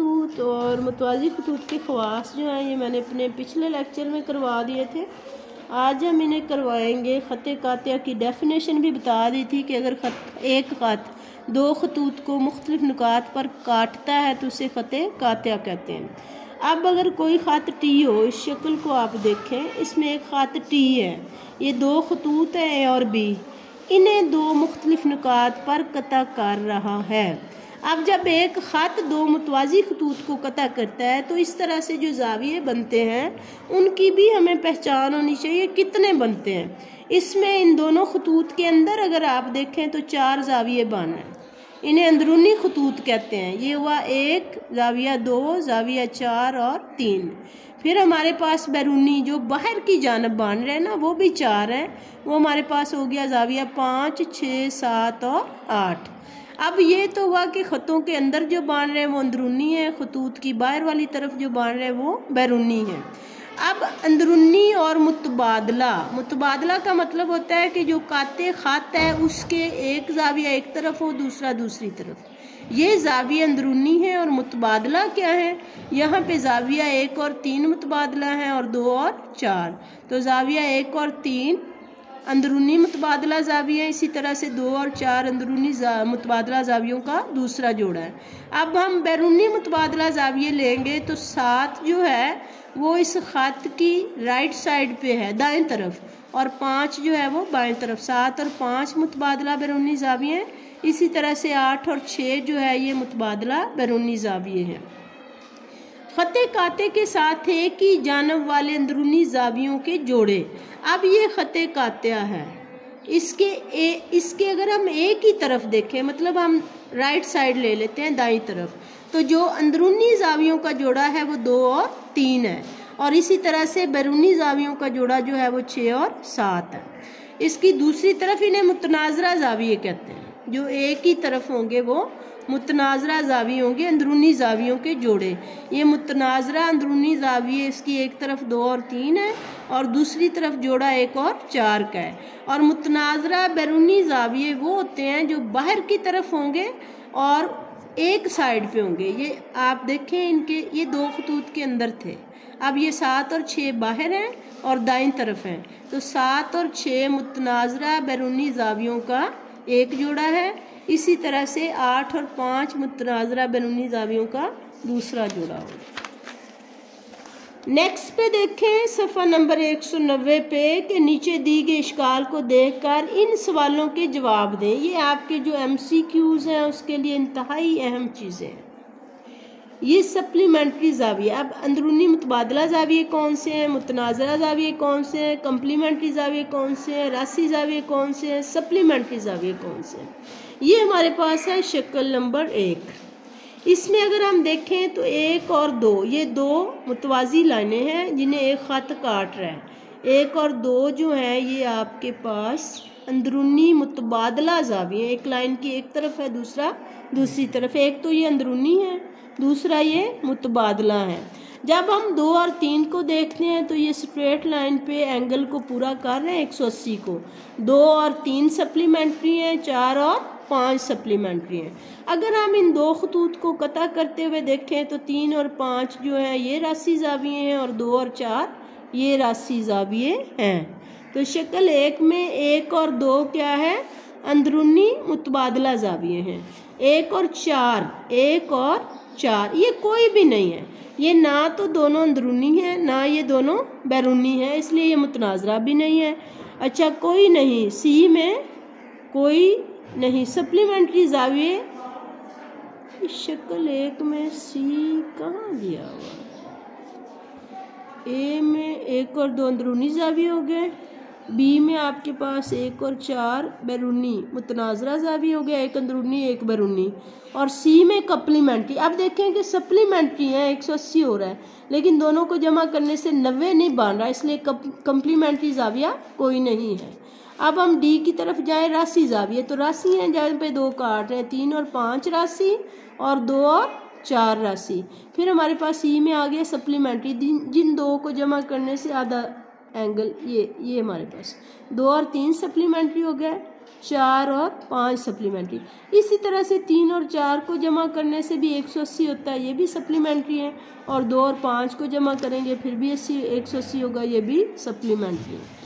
खतूत और मुतवाज़ी खतूत के ख़वास जो हैं ये मैंने अपने पिछले लेक्चर में करवा दिए थे। आज हम इन्हें करवाएंगे। ख़त कातिया की डेफिनेशन भी बता दी थी कि अगर एक ख़त दो खतूत को मुख्तलिफ नुकात पर काटता है तो उसे ख़त कातिया कहते हैं। अब अगर कोई ख़त टी हो, इस शक्ल को आप देखें, इसमें एक ख़त टी है, ये दो खतूत हैं ए और बी, इन्हें दो मुख्तलिफ नुकात पर कता कर रहा है। अब जब एक ख़त दो मुतवाज़ी खतूत को कता करता है तो इस तरह से जो ज़ाविये बनते हैं उनकी भी हमें पहचान होनी चाहिए, कितने बनते हैं। इसमें इन दोनों खतूत के अंदर अगर आप देखें तो 4 ज़ाविये बन हैं, इन्हें अंदरूनी खतूत कहते हैं। ये हुआ 1 ज़ाविया, 2 ज़ाविया, 4 और 3। फिर हमारे पास बैरूनी जो बाहर की जानब बन रहे हैं ना, वो भी 4 हैं, वो हमारे पास हो गया ज़ाविया 5, 6, 7 और 8। अब ये तो हुआ कि ख़तों के अंदर जो बन रहे हैं वो अंदरूनी है, खतूत की बाहर वाली तरफ जो बन रहे हैं वो बैरूनी है। अब अंदरूनी और मुतबादला का मतलब होता है कि जो काते ख़त है उसके एक ज़ाविया एक तरफ हो, दूसरा दूसरी तरफ, ये ज़ाविया अंदरूनी है। और मुतबादला क्या है, यहाँ पे ज़ाविया 1 और 3 मुतबादला है और 2 और 4, तो ज़ाविया 1 और 3 अंदरूनी मुतबादला ज़ाविया, इसी तरह से 2 और 4 अंदरूनी मुतबादला ज़ावियों का दूसरा जोड़ा है। अब हम बैरूनी मुतबादला ज़ाविये लेंगे तो 7 जो है वो इस ख़त की राइट साइड पे है, दाएं तरफ, और 5 जो है वो बाएं तरफ। 7 और 5 मुतबादला बैरूनी ज़ाविये हैं। इसी तरह से 8 और 6 जो है ये मुतबादला बैरूनी ज़ाविये हैं। ख़त काते के साथ एक ही जानब वाले अंदरूनी ज़ावियों के जोड़े। अब ये ख़त कातिया है, इसके अगर हम एक ही तरफ देखें, मतलब हम राइट साइड ले लेते हैं, दाईं तरफ, तो जो अंदरूनी ज़ावियों का जोड़ा है वो 2 और 3 है, और इसी तरह से बैरूनी ज़ावियों का जोड़ा जो है वो 6 और 7 है। इसकी दूसरी तरफ इन्हें मुतनाज़रा ज़ाविये कहते हैं, जो एक ही तरफ होंगे वो मुतनाज़रा ज़ाविये होंगे, अंदरूनी ज़ावियों के जोड़े। ये मुतनाज़रा अंदरूनी ज़ाविये इसकी एक तरफ 2 और 3 है और दूसरी तरफ जोड़ा 1 और 4 का है। और मुतनाज़रा बैरूनी ज़ाविये वो होते हैं जो बाहर की तरफ होंगे और एक साइड पे होंगे। ये आप देखें, इनके ये 2 खतूत के अंदर थे, अब ये 7 और 6 बाहर हैं और दाईं तरफ हैं, तो 7 और 6 मुतनाज़रा बैरूनी ज़ावियों का एक जोड़ा है। इसी तरह से 8 और 5 मुतनाज़रा बैरूनी ज़ावियों का दूसरा जोड़ा होगा। नेक्स्ट पे देखें सफ़ा नंबर 190 पे कि नीचे दी गई इश्काल को देखकर इन सवालों के जवाब दें। ये आपके जो MCQs हैं उसके लिए इंतहाई अहम चीज़ें हैं। ये सप्लीमेंट्री ज़ाविये, अब अंदरूनी मुतबादला ज़ाविये कौन से हैं, मुतनाज़रा ज़ाविये कौन से हैं, कम्प्लीमेंट्री ज़ाविये कौन से हैं, रासी ज़ाविये कौन से हैं, सप्लीमेंट्री ज़ाविये कौन से हैं, ये हमारे पास है शक्ल नंबर 1। इसमें अगर हम देखें तो 1 और 2 ये 2 मुतवाज़ी लाइनें हैं जिन्हें एक ख़त काट रहा है। 1 और 2 जो हैं ये आपके पास अंदरूनी मुतबादला ज़ाविये, एक लाइन की एक तरफ है, दूसरा दूसरी तरफ। एक तो ये अंदरूनी है, दूसरा ये मुतबादला है। जब हम 2 और 3 को देखते हैं तो ये स्ट्रेट लाइन पे एंगल को पूरा कर रहे हैं 180 को। 2 और 3 सप्लीमेंट्री हैं, 4 और 5 सप्लीमेंट्री हैं। अगर हम इन 2 खतूत को कता करते हुए देखें तो 3 और 5 जो है ये रासी ज़ाविये हैं और 2 और 4 ये रासी ज़ाविये हैं। तो शक्ल 1 में 1 और 2 क्या है, अंदरूनी मुतबादला ज़ाविये हैं। 1 और 4 ये कोई भी नहीं है, ये ना तो दोनों अंदरूनी है ना ये दोनों बैरूनी है, इसलिए ये मुतनाज़रा भी नहीं है। अच्छा, कोई नहीं, सी में कोई नहीं। सप्लीमेंट्री ज़ाविये शक्ल 1 में सी कहाँ दिया हुआ, ए में 1 और 2 अंदरूनी ज़ाविये हो गए, बी में आपके पास 1 और 4 बैरूनी मुतनाज़रा ज़ाविये हो गया, 1 अंदरूनी 1 बैरूनी, और सी में कम्प्लीमेंट्री। अब देखें कि सप्लीमेंट्री है 180 हो रहा है, लेकिन दोनों को जमा करने से 90 नहीं बन रहा, इसलिए कम्प्लीमेंट्री ज़ाविया कोई नहीं है। अब हम डी की तरफ जाए, रासी ज़ाविये, तो रासी हैं जहाँ पे 2 काट रहे हैं, 3 और 5 रासी और 2 और 4 रासी। फिर हमारे पास सी में आ गया सप्लीमेंट्री, जिन 2 को जमा करने से आधा एंगल ये हमारे पास 2 और 3 सप्लीमेंट्री हो गया। 4 और 5 सप्लीमेंट्री। इसी तरह से 3 और 4 को जमा करने से भी 180 होता है, ये भी सप्लीमेंट्री है। और 2 और 5 को जमा करेंगे फिर भी 180 होगा, ये भी सप्लीमेंट्री है।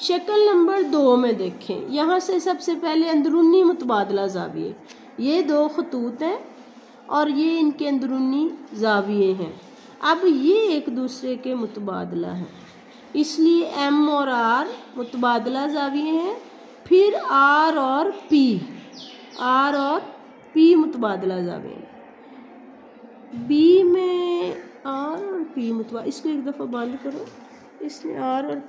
शक्ल नंबर 2 में देखें, यहाँ से सबसे पहले अंदरूनी मुतबादला ज़ाविये, ये 2 खतूत हैं और ये इनके अंदरूनी ज़ाविये हैं। अब ये एक दूसरे के मुतबादला हैं, इसलिए M और R मुतबादला ज़ाविये हैं। फिर R और P मुतबादला ज़ाविये हैं। B में R और P मुतबादला, इसको एक दफ़ा बंद करो, इसमें R और